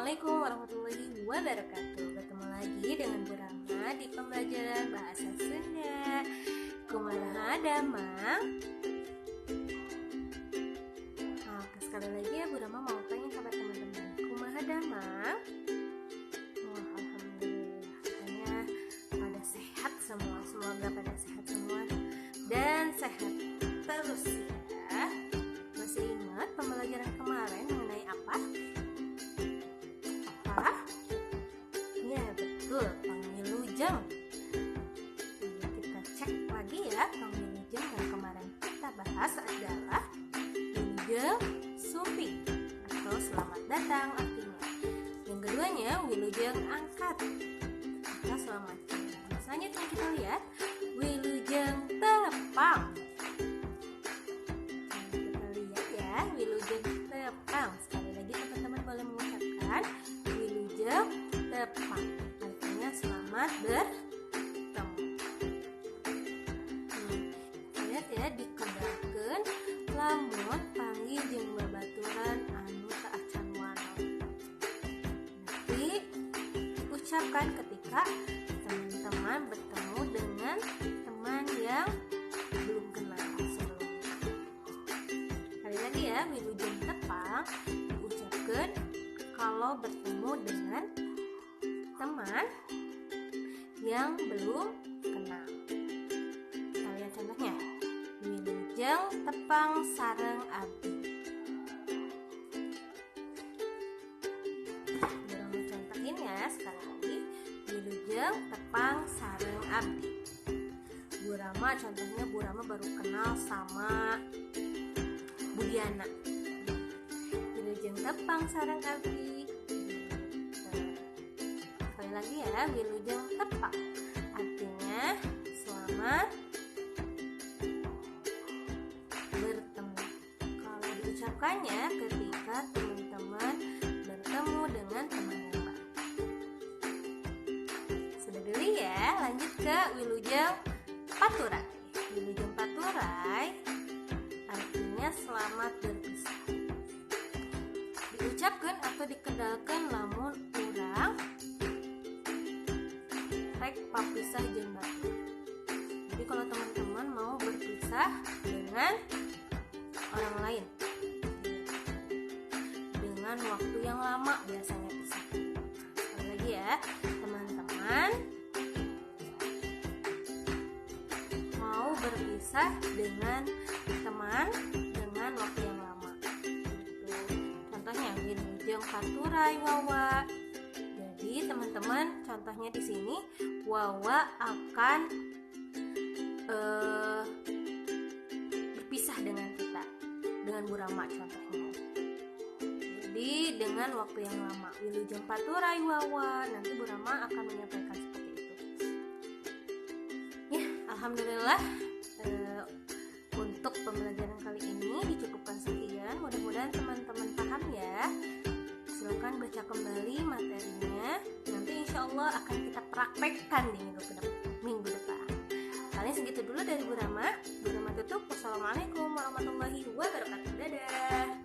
Assalamualaikum warahmatullahi wabarakatuh. Bertemu lagi dengan Bu Rama di pembelajaran bahasa Sunda. Kumaha damang? Oke, sekali lagi ya Bu Rama mau tanya kabar teman-teman. Kumaha damang? Wah, alhamdulillah. Katanya pada sehat semua. Semoga pada sehat semua dan sehat terus ya. Masih ingat pembelajaran kemarin mengenai apa? Ya betul, pangwilujeng. Kita cek lagi ya, pangwilujeng yang kemarin kita bahas adalah wilujeng sumping atau selamat datang artinya. Yang keduanya wilujeng angkat atau selamat datang. Selanjutnya kita lihat wilujeng tepang. Kita lihat ya, wilujeng tepang. Sekali lagi teman-teman boleh mengucapkan wilujeng tepang, artinya selamat bertemu. Lihat ya, dikedakeun lamun panggih jeung babaturan anu teu acan wano. Nanti ucapkan ketika teman-teman bertemu dengan teman yang belum kenal sebelumnya. Kali lagi ya, wilujeng tepang diucapkan kalau bertemu dengan teman yang belum kenal. Kita lihat contohnya. Wilujeng tepang sareng abdi. Belum contohin ya sekali lagi. Wilujeng tepang sareng abdi. Bu Rama contohnya, Bu Rama baru kenal sama Bu Diana. Wilujeng tepang sareng abdi. Lagi ya, wilujeng tepang artinya selamat bertemu. Kalau diucapkannya ketika teman-teman bertemu dengan teman yang baru. Sudah dulu ya, lanjut ke wilujeng paturai. Wilujeng paturai artinya selamat berpisah. Diucapkan atau dikedalkan lamun urang papisah jeung batur. Jadi kalau teman-teman mau berpisah dengan orang lain dengan waktu yang lama biasanya pisah. Sekali lagi ya, teman-teman mau berpisah dengan teman dengan waktu yang lama. Contohnya wilujeng paturai wawa. Jadi teman-teman contohnya di sini wawa akan berpisah dengan kita, dengan Bu Rama contohnya. Jadi dengan waktu yang lama, wilujeng paturai wawa, nanti Bu Rama akan menyampaikan seperti itu. Ya, alhamdulillah untuk pembelajaran kali ini dicukupkan sekian. Mudah-mudahan teman-teman paham ya. Silakan baca kembali materinya. Nanti insya Allah akan kita praktekkan di minggu depan. Kalian segitu dulu dari Bu Rama. Bu Rama tutup. Wassalamualaikum warahmatullahi wabarakatuh. Dadah.